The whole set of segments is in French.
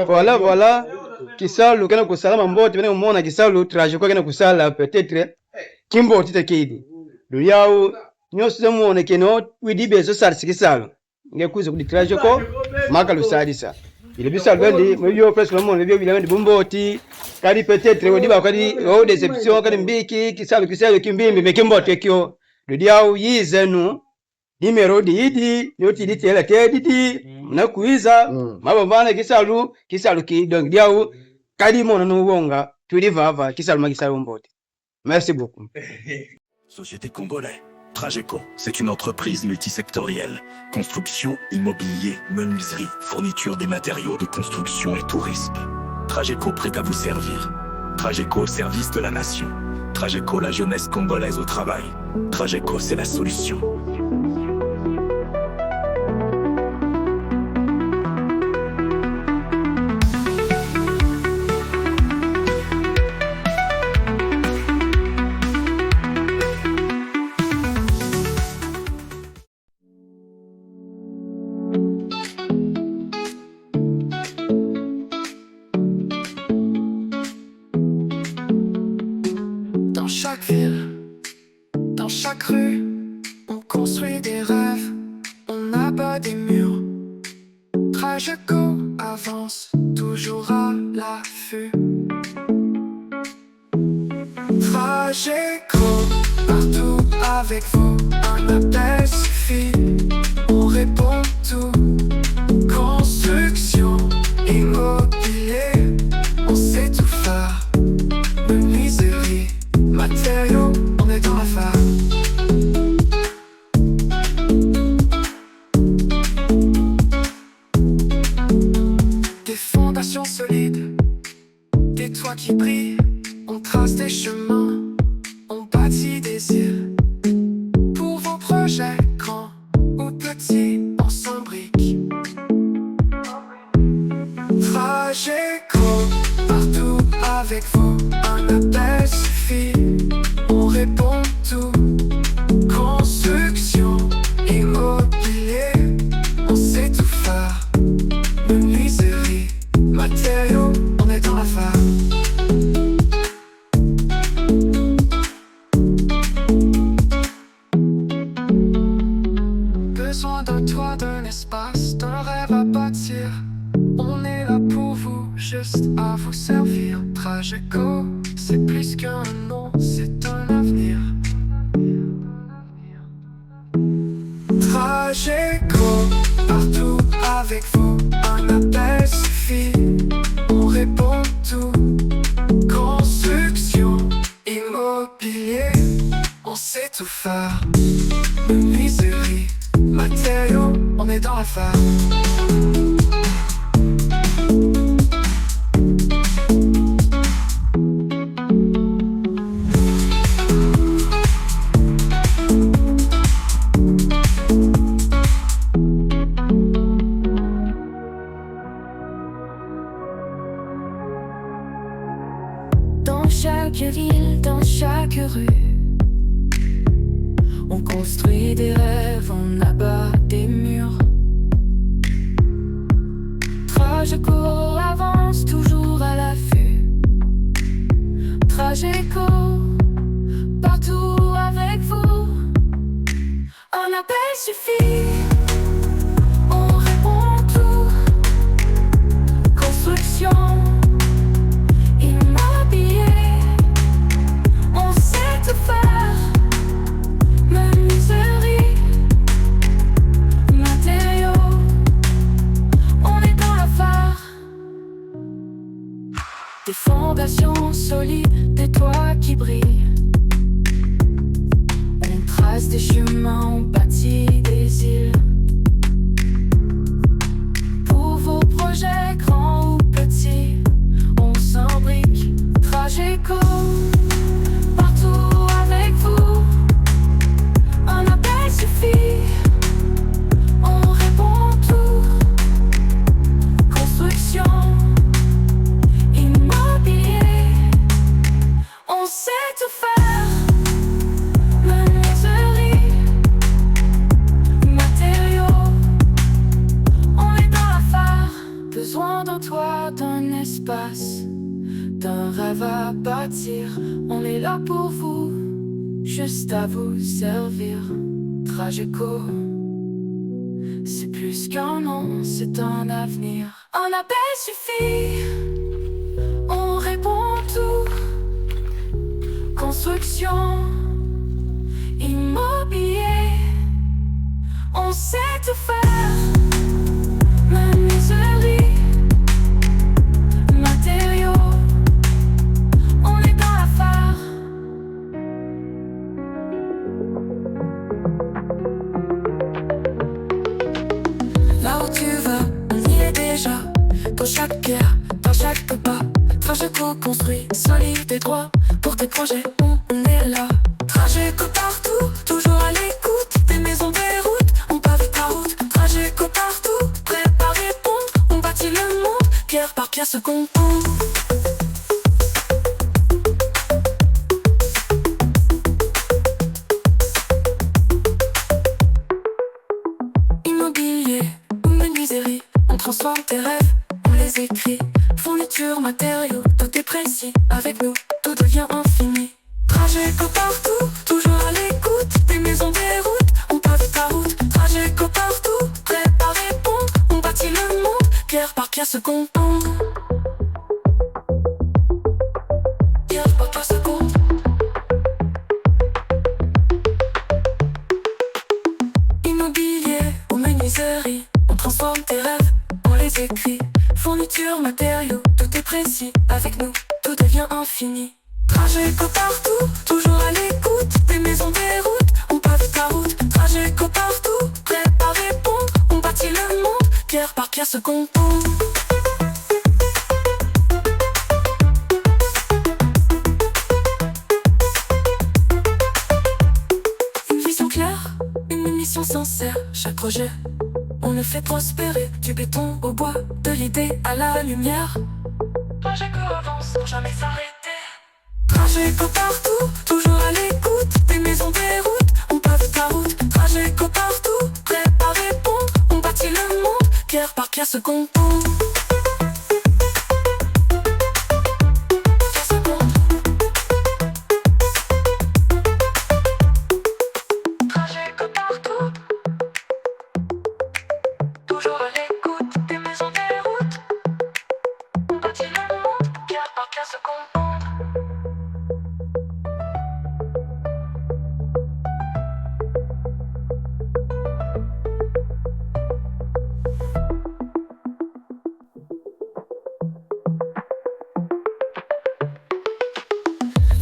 Voilà. Kisalu kana kusala mboti bene umona kisalu tragique kana kusala peut-être kimbo titekidi. Duyau nyose muone keno widibe so sarsi kisalu. Ngekuze kudi tragique maka lusadisa. Ile bisa lwendi mweyo press lomo lebyo bilendi bumboti kali peut-être wodiba kali o deception kali mbiki kisalu kimbimbi mekimbo tekyo. Duyau yizenu nimero didi yoti ditela tedidi nakuiza mabambana kisalu ki donc diau kadi mona no wonga tulivava kisalu magisalu mbote. Merci beaucoup. Société Congolais. Trageco, c'est une entreprise multisectorielle. Construction, immobilier, menuiserie, fourniture des matériaux de construction et tourisme. Trageco prêt à vous servir. Trageco, service de la nation. Trageco, la jeunesse congolaise au travail. Trageco, c'est la solution. Dans chaque rue, on construit des rêves, on abat des murs. Trageco avance, toujours à l'affût. Trageco, partout avec vous, un appel suffit, on répond tout. Construction, immobilier, on sait tout faire. Menuiserie, matériaux, on est dans l'affaire. Des fondations solides, des toits qui brillent, on trace des chemins, on bâtit des îles. Pour vos projets grands ou petits, on s'imbrique. Trageco, partout avec vous, un appel suffit, on répond tout. Construction, immobilier, on sait tout faire. Menuiserie, matériaux, on est dans l'affaire. Besoin d'un toit, d'un espace, d'un rêve à bâtir. On est là pour vous, juste à vous servir. Trageco, c'est plus qu'un nom, c'est un avenir. Trageco, partout avec vous, un appel suffit, on répond tout. Construction, immobilier, on sait tout faire. Menuiserie, matériaux, on est dans l'affaire. Dans chaque ville, dans chaque rue, on construit des rêves, on abat des murs. Trageco avance toujours à l'affût. Trageco, partout avec vous, un appel suffit, on répond tout. Construction, on sait tout faire. Menuiserie, matériaux, on est dans l'affaire. Des fondations solides, des toits qui brillent, on trace des chemins, on bâtit des îles. Pour vos projets grands ou petits, on s'imbrique. Trageco, partout avec vous, un appel suffit, on répond tout. Construction, immobilier, on sait tout faire. Menuiserie, matériaux, en toi d'un espace, d'un rêve à bâtir. On est là pour vous, juste à vous servir. Trageco, c'est plus qu'un nom, c'est un avenir. Un appel suffit, on répond tout. Construction, immobilier, on sait tout faire. Menuiserie, matériaux, on est dans la phare. Là où tu vas, on y est déjà. Dans chaque pierre, dans chaque pas, Trageco construit solide et droit. Pour tes projets, on est là. Trageco partout, toujours à l'écoute. Des maisons, des routes, on pavé ta route. Trageco partout, prêt à répondre. On bâtit le monde, pierre par pierre se compose. Immobilier ou menuiserie, on transforme tes rêves, on les écrit. Fourniture, matériaux, tout est précis. Avec nous, tout devient infini. Trageco partout, toujours à l'écoute. Des maisons, des routes, on pavé ta route. Trageco partout, prêt à répondre. On bâtit le monde, pierre par pierre se compose. Pierre par pierre se compose. Immobilier ou menuiserie, on transforme tes rêves, on les écrit. Fourniture, matériaux, tout est précis. Avec nous, tout devient infini. Trageco partout, toujours à l'écoute. Des maisons, des routes, on pavé ta route. Trageco partout, prêt à répondre. On bâtit le monde, pierre par pierre se compose. Une vision claire, une mission sincère. Chaque projet, on le fait prospérer. Du béton au bois, de l'idée à la lumière. Trageco avance pour jamais s'arrêter. Trageco partout, toujours à l'écoute. Des maisons, des routes, on pavé ta route. Trageco partout, prêt à répondre. On bâtit le monde, pierre par pierre se compose. Trageco partout, toujours à l'écoute. Des maisons, des routes, on bâtit le monde, pierre par pierre se compose.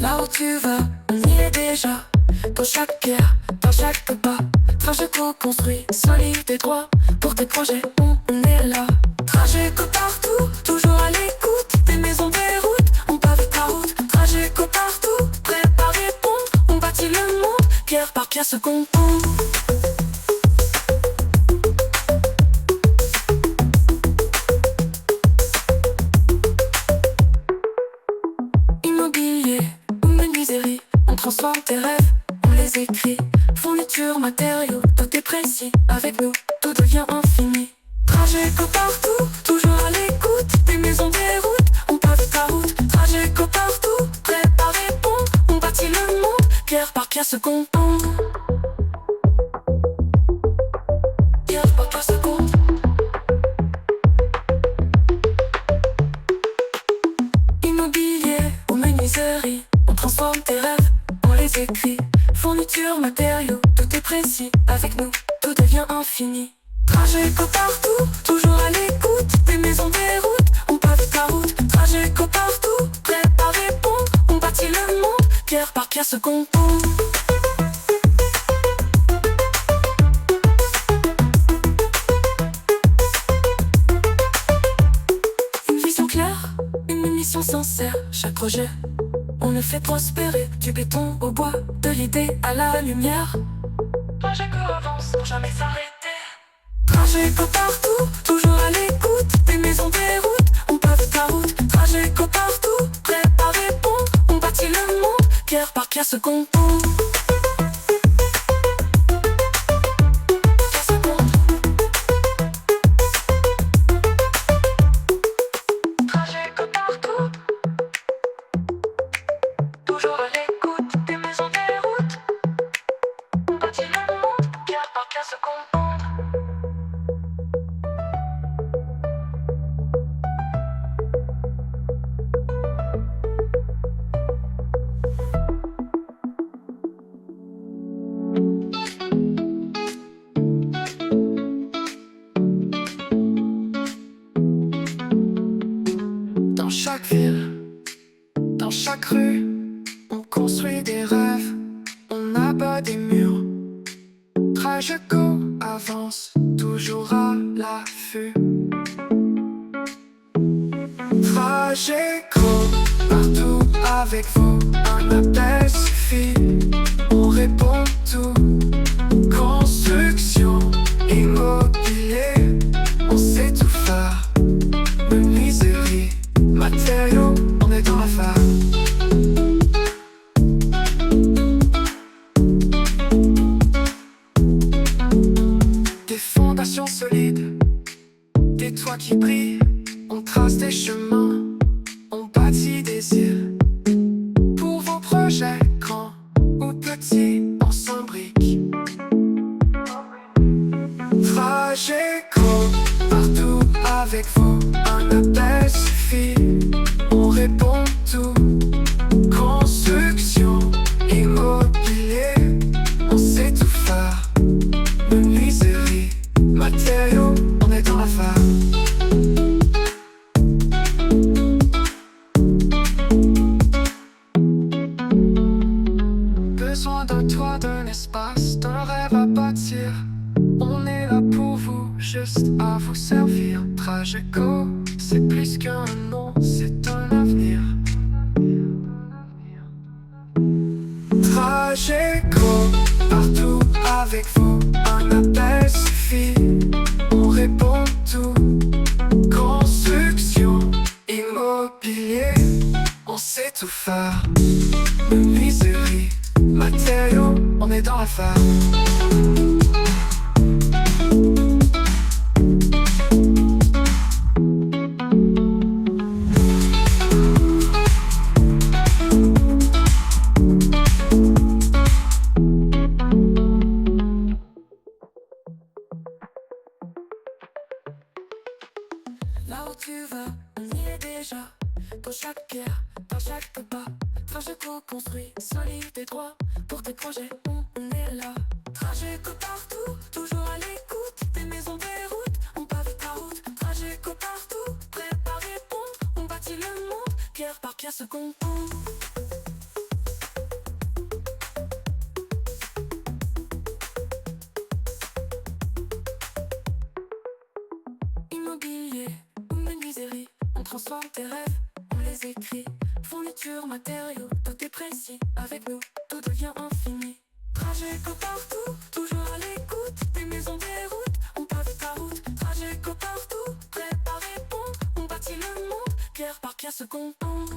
Là où tu vas, on y est déjà. Dans chaque pierre, dans chaque pas, Trageco construit solide et droit. Pour tes projets, on est là. Trageco partout, toujours à l'écoute. Des maisons, des routes, on pavé ta route. Trageco partout, prêt à répondre. On bâtit le monde, pierre par pierre se compose. Immobilier ou menuiserie, on transforme tes rêves, on les écrit. Fourniture, matériaux, tout est précis. Avec nous, tout devient infini. Trageco partout, toujours à l'écoute. Des maisons, des routes, on pavé ta route. Trageco partout, prêt à répondre. On bâtit le monde, pierre par pierre se compose. Pierre par pierre se compose. Immobilier ou menuiserie, on transforme tes rêves, on les écrit. Fourniture, matériaux, tout est précis. Avec nous, tout devient infini. Trageco partout, toujours à l'écoute. Des maisons, des routes, on pavé ta route. Trageco partout, prêt à répondre. On bâtit le monde, pierre par pierre se compose. Une vision claire, une mission sincère. Chaque projet, on le fait prospérer. Du béton au bois, de l'idée à la lumière. Trageco avance pour jamais s'arrêter. Trageco partout, toujours à l'écoute. Des maisons, des routes, on pavé ta route. Trageco partout, prêt à répondre. On bâtit le monde, pierre par pierre se compose. chaque ville, dans chaque rue, on construit des rêves, on abat des murs. Trageco avance, toujours à l'affût. Trageco, partout avec vous, un appel suffit, on répond tout. Construction, immobilier, on sait tout faire. Menuiserie, matériaux, on est dans la phare. Des fondations solides, des toits qui brillent, on trace des chemins, on bâtit des îles. Pour vos projets grands ou petits, on s'embrique. Trageco, partout avec vous, un appel suffit, on répond tout. Construction, immobilier, on sait tout faire. Menuiserie, matériaux, on est dans la phare. Besoin d'un toit, d'un espace, d'un rêve à bâtir. On est là pour vous, juste à vous servir. Trageco, c'est plus qu'un nom, c'est un avenir. Trageco, partout avec vous, un appel suffit, on répond tout. Construction, immobilier, on sait tout faire. Menuiserie, matériaux, on est dans la phare. Là où tu vas, on y est déjà. Dans chaque pierre, dans chaque pas, Trageco construit, solide et droit. Pour tes projets, on est là. Trageco partout, toujours à l'écoute. Des maisons, des routes, on pave ta route. Trageco partout, prêt à répondre. On bâtit le monde, pierre par pierre se compose. Immobilier ou menuiserie, on transforme tes rêves, on les écrit. Fourniture, matériaux, tout est précis. Avec nous, tout devient infini. Trageco partout, toujours à l'écoute. Des maisons, des routes, on pave ta route. Trageco partout, prêt à répondre. On bâtit le monde, pierre par pierre se compose.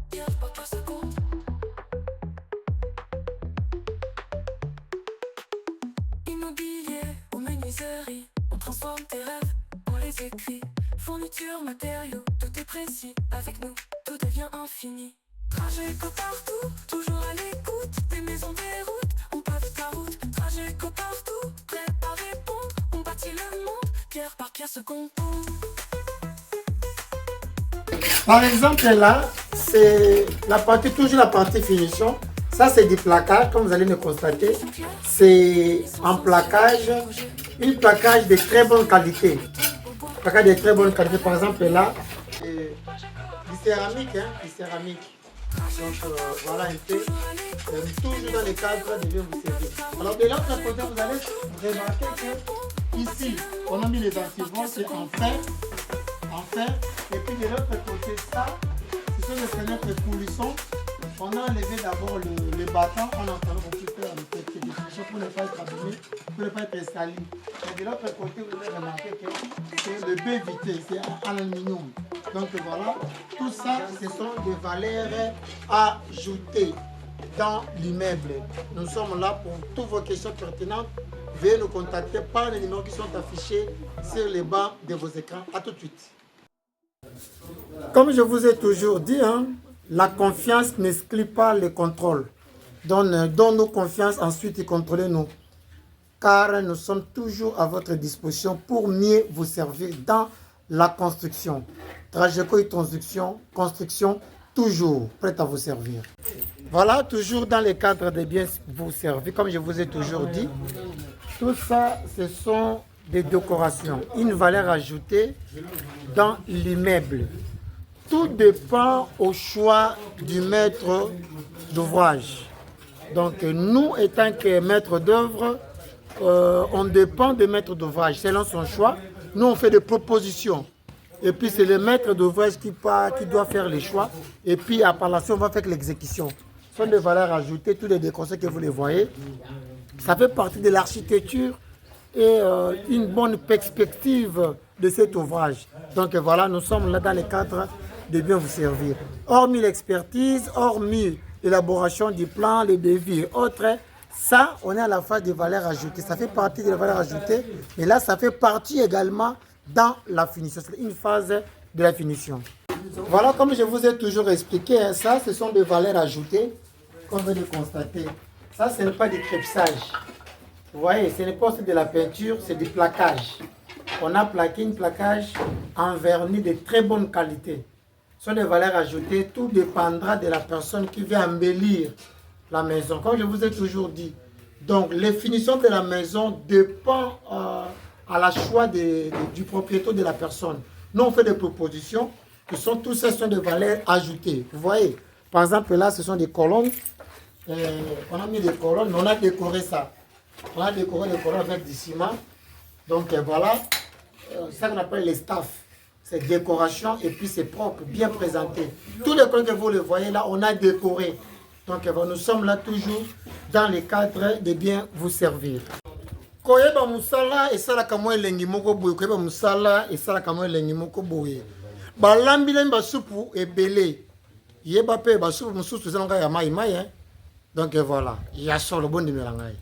Pierre par pierre se compose. Immobilier ou menuiserie, on transforme tes rêves, on les écrit. Fourniture, matériaux, tout est précis. Avec nous, tout devient infini. Trageco partout, toujours à l'écoute. Des maisons, des routes, on pave ta route. Trageco partout, prêt à répondre. On bâtit le monde, pierre par pierre se compose. Par exemple là, c'est la partie, toujours la partie finition. Ça c'est du plaquage, comme vous allez le constater. C'est un plaquage, de très bonne qualité. Plaquage de très bonne qualité, par exemple là, du céramique, du céramique. Donc voilà un peu, toujours dans les cadres de bien vous servir. Alors de l'autre côté, vous allez remarquer que ici, on a mis les antivons, c'est en fer, et puis de l'autre côté, ça, ce sont les fenêtres coulissons. On a enlevé d'abord le bâton, on a enlevé quelques définitions pour ne pas être abîmé, pour ne pas être sali. Et de l'autre côté, vous allez remarquer que c'est le BVT, c'est en aluminium. Donc voilà, tout ça, ce sont des valeurs ajoutées dans l'immeuble. Nous sommes là pour toutes vos questions pertinentes. Veuillez nous contacter par les numéros qui sont affichés sur les bas de vos écrans. A tout de suite. Comme je vous ai toujours dit, la confiance n'exclut pas le contrôle. Donne-nous confiance ensuite et contrôlez-nous. Car nous sommes toujours à votre disposition pour mieux vous servir dans la construction. Trageco et construction, toujours prête à vous servir. Voilà, toujours dans le cadre de bien vous servir, comme je vous ai toujours dit. Tout ça, ce sont de décoration, une valeur ajoutée dans l'immeuble. Tout dépend au choix du maître d'ouvrage. Donc nous, étant que maître d'œuvre, on dépend des maîtres d'ouvrage. Selon son choix, nous on fait des propositions. Et puis c'est le maître d'ouvrage qui doit faire les choix. Et puis à part là, on va faire l'exécution. Ce sont des valeurs ajoutées, tous les décors que vous les voyez. Ça fait partie de l'architecture et une bonne perspective de cet ouvrage. Donc voilà, nous sommes là dans le cadre de bien vous servir. Hormis l'expertise, hormis l'élaboration du plan, les devis et autres, ça, on est à la phase des valeurs ajoutées. Ça fait partie des valeurs ajoutées, mais là, ça fait partie également dans la finition. C'est une phase de la finition. Voilà, comme je vous ai toujours expliqué, hein, ça, ce sont des valeurs ajoutées, comme vous venez de constater. Ça, ce n'est pas du crépissage. Vous voyez, ce n'est pas de la peinture, c'est du plaquage. On a plaqué une plaquage en vernis de très bonne qualité. Ce sont des valeurs ajoutées, tout dépendra de la personne qui veut embellir la maison. Comme je vous ai toujours dit, donc les finitions de la maison dépendent à la choix du propriétaire de la personne. Nous, on fait des propositions qui sont tous ces sont des valeurs ajoutées. Vous voyez, par exemple, là, ce sont des colonnes. On a mis des colonnes, mais on a décoré ça. On a décoré les colonnes avec du ciment. Donc voilà, c'est ça qu'on appelle les staffs. C'est décoration et puis c'est propre, bien présenté. Tous les colonnes que vous le voyez là, on a décoré. Donc nous sommes là toujours dans le cadre de bien vous servir. Koyeba musala esala kamo elengi moko boye, koyeba musala esala kamo elengi moko boye. Balambi lemba supu ebele. Yeba pe ba supu mususu ezanga ya mai mai hein. Donc voilà, ya solo bon numéro ngai.